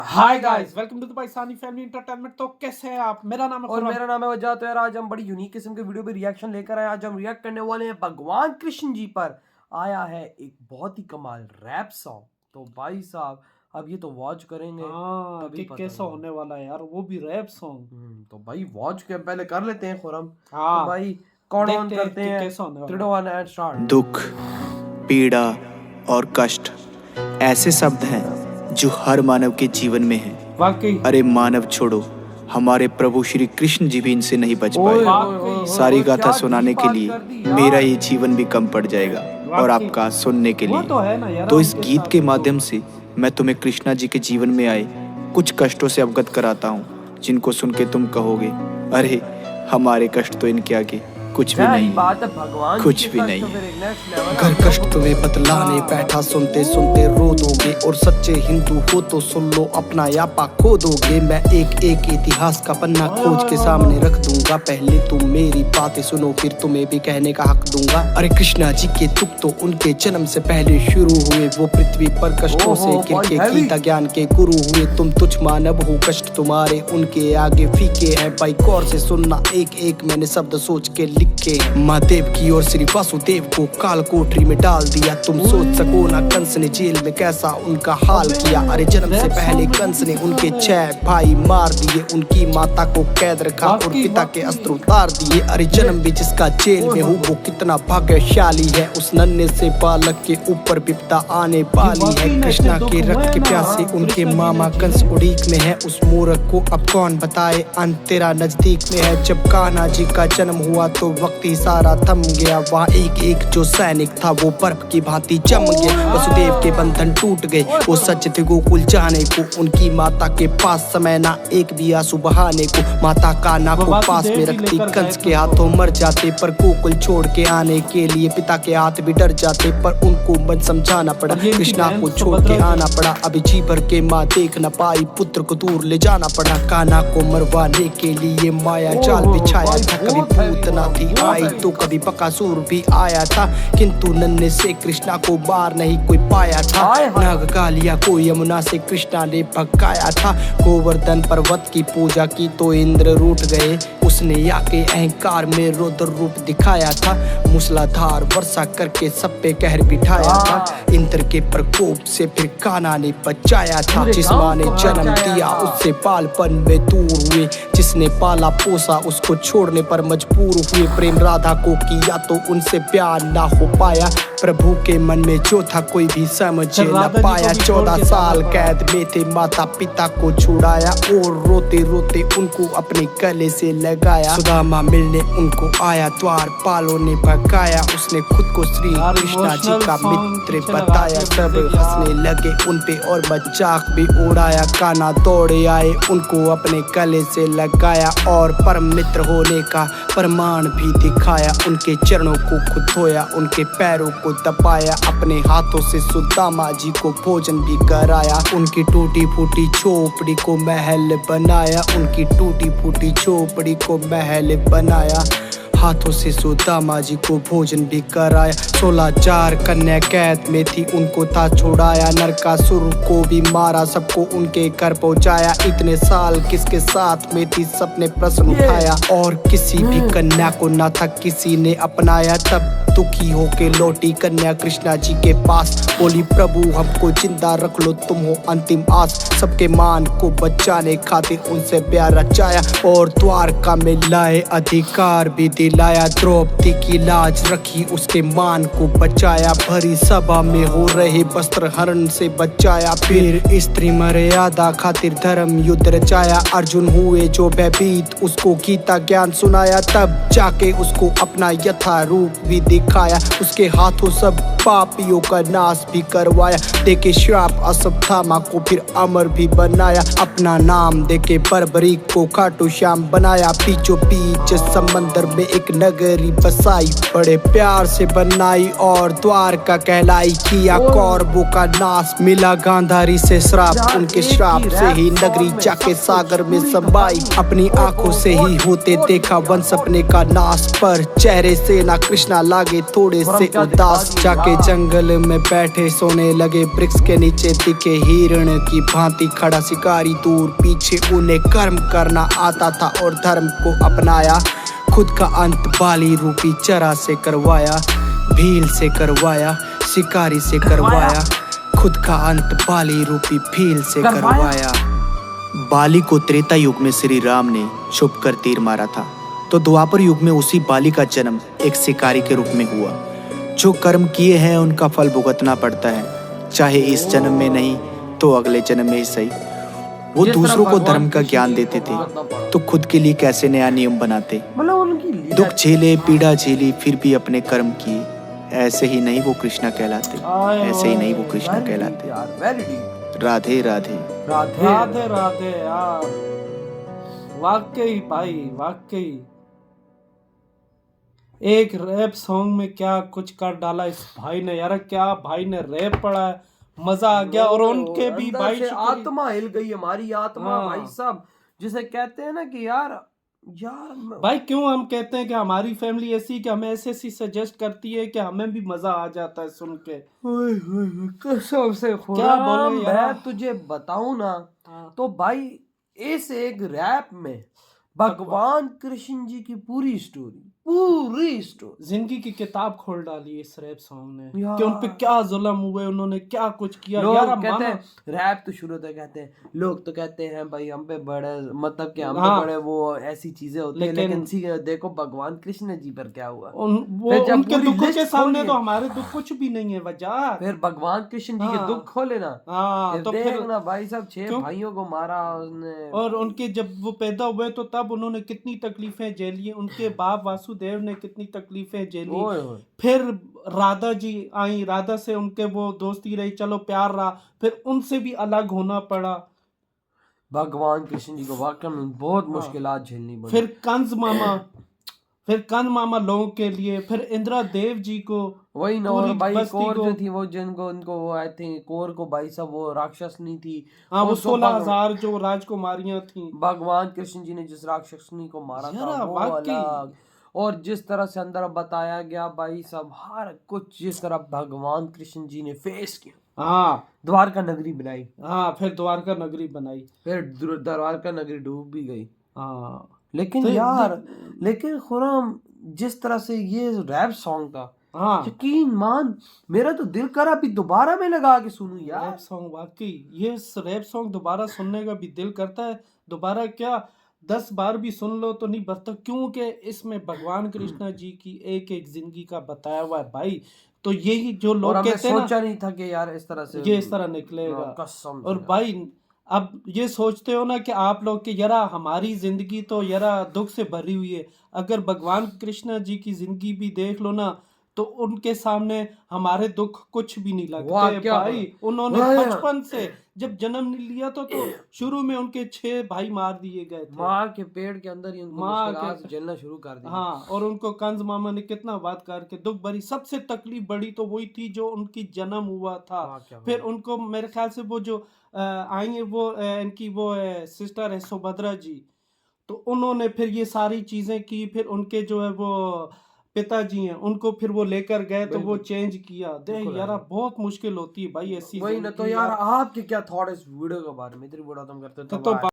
Hi guys, welcome to the Pakistani family entertainment. तो कैसे हैं आप? मेरा नाम है और मेरा नाम है वजह। तो यार आज हम बड़ी यूनिक किस्म के वीडियो पे रिएक्शन लेकर आए। आज हम रिएक्ट करने वाले हैं भगवान कृष्ण जी पर। आया है एक बहुत ही कमाल रैप सॉन्ग। तो भाई साहब अब ये तो वॉच करेंगे कि कैसा होने वाला है यार, वो भी रैप सॉन्ग। तो भाई वॉच के पहले कर लेते हैं खुरम। हाँ तो भाई कौन ऑन करते हैं? कैसा होने वाला 3 2 1 एंड स्टार्ट। दुख, पीड़ा और कष्ट ऐसे शब्द हैं जो हर मानव के जीवन में हैं। वाकई अरे मानव छोड़ो, हमारे प्रभु श्री कृष्ण जी भी इनसे नहीं बच ओए, पाए। सारी गाथा सुनाने के लिए मेरा ये जीवन भी कम पड़ जाएगा और आपका सुनने के वो तो है ना लिए। यार, तो इस उनके गीत साथ के तो- माध्यम से मैं तुम्हें कृष्णा जी के जीवन में आए कुछ कष्टों से अवगत कराता हूँ, जिनको सुन के तुम कहोगे अरे हमारे कष्ट तो इनके आगे कुछ भी नहीं, बात है भगवान कुछ जी के भी कष्ट नहीं। तो फिर एक next level घर है। कष्ट तुम्हें बतलाने बैठा, सुनते सुनते रो दोगे। और सच्चे हिंदू हो तो सुन लो, अपना यापा खो दोगे। मैं एक एक इतिहास का पन्ना खोज के सामने रख दूंगा। पहले तुम मेरी बातें सुनो, फिर तुम्हें भी कहने का हक दूंगा। अरे कृष्णा जी के दुख तो उनके जन्म से पहले शुरू हुए। वो पृथ्वी पर कष्टों से ओहो, गिर के भाई गीता ज्ञान के गुरु हुए। तुम तुच्छ मानव हो, कष्ट तुम्हारे उनके आगे फीके हैं। भाई गौर से सुनना, एक एक मैंने शब्द सोच के लिखे हैं। महादेव की और श्री वासुदेव को काल कोठरी में डाल दिया। तुम सोच सको ना कंस ने जेल में कैसा उनका हाल किया। अरे जन्म से पहले कंस ने उनके 6 भाई मार दिए। उनकी माता को कैद रखा और पिता के अस्त्र उतार दिए। अरे जन्म भी जिसका जेल में हो वो कितना भाग्यशाली है। उस नन्हे से बालक के ऊपर विपदा आने वाली है। कृष्णा के रक्त के प्यासे उनके मामा कंस उड़ीक में है। उस मूर्ख को अब कौन बताए, अंत तेरा नजदीक में है। जब कान्हा जी का जन्म हुआ तो वक्त ही सारा थम गया। वहाँ एक एक जो सैनिक था वो बर्फ की भांति जम गया। वसुदेव के बंधन टूट गए, वो सच थे गोकुल जाने को। उनकी माता के पास समय ना एक भी आंसू बहाने को। माता कान्हा को पास में रखती कंस के हाथों मर जाते। पर गोकुल छोड़ के आने के लिए पिता के हाथ भी डर जाते। पर उनको मन समझाना पड़ा, कृष्णा को छोड़ के आना पड़ा। अभी जी भर के माँ देख न पाई, पुत्र को दूर ले जाना पड़ा। कान्हा को मरवाने के लिए माया जाल बिछाया था। कभी पूतना थी आई तो कभी बकासुर भी आया था, किंतु नन्हे से कृष्णा को बार नहीं कोई पाया था। नागकालिया को यमुना से कृष्णा ने भगाया था। गोवर्धन पर्वत की पूजा की तो इंद्र रूठ गए। उसने आके अहंकार में रुद्र रूप दिखाया था। मूसलाधार वर्षा करके सब पे कहर बिठाया था। इंद्र के प्रकोप से फिर कान्हा ने बचाया था। जिस माँ ने जन्म दिया उससे बालपन में दूर हुए। जिसने पाला पोसा उसको छोड़ने पर मजबूर हुए। प्रेम राधा को किया तो उनसे प्यार ना हो पाया। प्रभु के मन में जो था कोई भी समझ न पाया। 14 साल कैद में थे, माता पिता को छुड़ाया। और रोते रोते उनको अपने गले से लगाया। सुदामा मिलने उनको आया, द्वारपालों ने भगाया। उसने खुद को श्री कृष्णा जी का मित्र बताया। सब हंसने लगे उनपे और मजाक भी उड़ाया। कान्हा दौड़े आए, उनको अपने गले से लगाया और परम मित्र होने का प्रमाण भी दिखाया। उनके चरणों को खुद धोया, उनके पैरों को दबाया। अपने हाथों से सुदामा जी को भोजन भी कराया। उनकी टूटी फूटी झोपड़ी को महल बनाया। उनकी टूटी फूटी झोपड़ी को महल बनाया। हाथों से सुदामा जी को भोजन भी कराया। 16 जार कन्या कैद में थी, उनको था छुड़ाया। नरकासुर को भी मारा, सबको उनके घर पहुंचाया। इतने साल किसके साथ में थी, सबने प्रश्न उठाया। और किसी भी कन्या को ना था किसी ने अपनाया। तब दुखी होके लौटी कन्या कृष्णा जी के पास। बोली प्रभु हमको जिंदा रख लो, तुम हो अंतिम आस। सबके मान को बचाने खातिर उनसे प्यार रचाया। और द्वारका में लाए अधिकार भी दिलाया। द्रौपदी की लाज रखी, उसके मान को बचाया। भरी सभा में हो रहे वस्त्र हरण से बचाया। फिर स्त्री मर्यादा खातिर धर्म युद्ध रचाया। अर्जुन हुए जो भयभीत, उसको गीता ज्ञान सुनाया। तब जाके उसको अपना यथा रूप भी दिखाया। उसके हाथों सब पापियों का नाश भी करवाया। देके श्राप अश्वत्थामा को फिर अमर भी बनाया। अपना नाम देके बर्बरीक को खाटू श्याम बनाया। बीचों बीच समंदर में एक नगरी बसाई, बड़े प्यार से बनाई और द्वारका कहलाई। किया कौरवों का नाश, मिला गांधारी से श्राप। उनके श्राप से ही नगरी जाके सागर में समाई। अपनी आंखों से ही होते देखा वंश अपने का नाश, पर चेहरे से ना कृष्णा लागे लगे थोड़े से उदास, जाके जंगल में बैठे सोने लगे, वृक्ष के नीचे दिखे हिरण की भांति खड़ा शिकारी दूर पीछे। उन्हें कर्म करना आता था और धर्म को अपनाया, खुद का अंत बाली रूपी चरा से करवाया, भील से करवाया, शिकारी से करवाया, खुद का अंत बाली रूपी भील से करवाया। बाली को त्रेता युग में श्री राम ने छुप कर तीर मारा था, तो द्वापर युग में उसी बाली का जन्म एक शिकारी के रूप में हुआ। जो कर्म किए हैं उनका फल भुगतना पड़ता है, चाहे इस जन्म में नहीं तो अगले जन्म में ही सही। वो दूसरों को धर्म का ज्ञान देते थे तो खुद के लिए कैसे नया नियम बनाते। मतलब उनकी दुख झेले, पीड़ा झेली, फिर भी अपने कर्म किए। ऐसे ही नहीं वो कृष्णा कहलाते, ऐसे ही नहीं वो कृष्णा कहलाते। यार वेरी डीप। राधे राधे। राधे राधे राधे यार, वाकई भाई वाकई एक रैप सॉन्ग में क्या कुछ कर डाला इस भाई ने यार। क्या भाई ने रैप पढ़ा है, मजा आ गया। और उनके भी अंदर भाई से आत्मा हिल गई, हमारी आत्मा हाँ। भाई साहब, जिसे कहते हैं ना कि यार भाई क्यों हम कहते हैं कि हमारी फैमिली ऐसी कि हमें ऐसे ऐसी सजेस्ट करती है कि हमें भी मजा आ जाता है सुन के। कसम से क्या बोले यार। मैं तुझे बताऊं ना तो भाई इस एक रैप में भगवान कृष्ण जी की पूरी स्टोरी जिंदगी की किताब खोल डाली इस रैप सॉन्ग ने यार। कि उन पे क्या जुल्म हुए, उन्होंने क्या कुछ किया। लोग यार कहते मानो हैं रैप तो शुरू तो कहते हैं, लोग तो कहते हैं भाई हम पे बड़े, मतलब कि हम पे हाँ। बड़े वो ऐसी चीजें होती है, लेकिन देखो भगवान कृष्ण जी पर क्या हुआ। वो फिर जब उनके पूरी दुखों लिस्ट के सामने खोलिए, तो हमारे दुख कुछ भी नहीं है वजह। फिर भगवान कृष्ण जी के हाँ। दुख खोले ना, हाँ फिर तो फिर देखना भाई साहब 6 क्यों? भाइयों को मारा उसने। और उनके जब वो पैदा हुए तो तब उन्होंने कितनी तकलीफें झेली, उनके बाप वासुदेव ने कितनी तकलीफें झेली। ओए ओए। फिर राधा जी आई, राधा से उनके वो दोस्ती रही, चलो प्यार रहा, फिर उनसे भी अलग होना पड़ा। भगवान कृष्ण जी को वाकई में बहुत हाँ। मुश्किलात झेलनी पड़ी। फिर कंस मामा लोगों के लिए, फिर इंदिरा देव जी को, वही ना, पूरी और भाई बस्ती कौर को। जो थी वो जिनको उनको वो आए थे कौर को भाई साहब वो राक्षस नहीं थी। हाँ वो उसको 16,000 जो राजकुमारियां थी। भगवान कृष्ण जी ने जिस राक्षसनी को मारा था यार वो वाकई। अलग, और जिस तरह से अंदर बताया गया भाई साहब हर कुछ जिस तरह भगवान कृष्ण जी ने फेस किया। हाँ द्वारका नगरी बनाई, हाँ फिर द्वारका नगरी बनाई। फिर द्वारका नगरी डूब भी गई। हाँ लेकिन तो यार लेकिन खुराम जिस तरह से ये रैप सॉन्ग था, हाँ यकीन मान मेरा तो दिल करा भी दोबारा में लगा के सुनूं यार। रैप सॉन्ग वाकई, ये रैप सॉन्ग दोबारा सुनने का भी दिल करता है। दोबारा क्या 10 बार भी सुन लो तो नहीं बचता, क्योंकि इसमें भगवान कृष्णा जी की एक एक जिंदगी का बताया हुआ है भाई। तो यही जो और लोग हमें कहते हैं ना सोचा नहीं था कि यार इस तरह से ये इस तरह निकलेगा। कसम और से। भाई अब ये सोचते हो ना कि आप लोग कि यारा हमारी जिंदगी तो यारा दुख से भरी हुई है, अगर भगवान कृष्ण जी की जिंदगी भी देख लो ना तो उनके सामने हमारे दुख कुछ भी नहीं वाह, लगते क्या भाई। उन्होंने वाह। बचपन से जब जन्म नहीं लिया तो शुरू में उनके 6 भाई मार दिए गए थे। माँ के पेड़ के अंदर ही उनको माँ मुश्किलात झेलना शुरू कर दी। हाँ और उनको कंस मामा ने कितना बात करके दुख भरी, सबसे तकलीफ बड़ी तो वही थी जो उनकी जन्म हुआ था। वाह, क्या फिर उनको मेरे ख्याल से वो जो आई है वो इनकी वो सिस्टर है सुभद्रा जी, तो उन्होंने फिर ये सारी चीजें की। फिर उनके जो है वो पिताजी हैं उनको फिर वो लेकर गए तो वो चेंज किया। देख यार बहुत मुश्किल होती है भाई ऐसी वही ना, तो जिंदगी यार आपके क्या थॉट इस वीडियो के बारे में? इतनी वीडियो तुम करते हो तो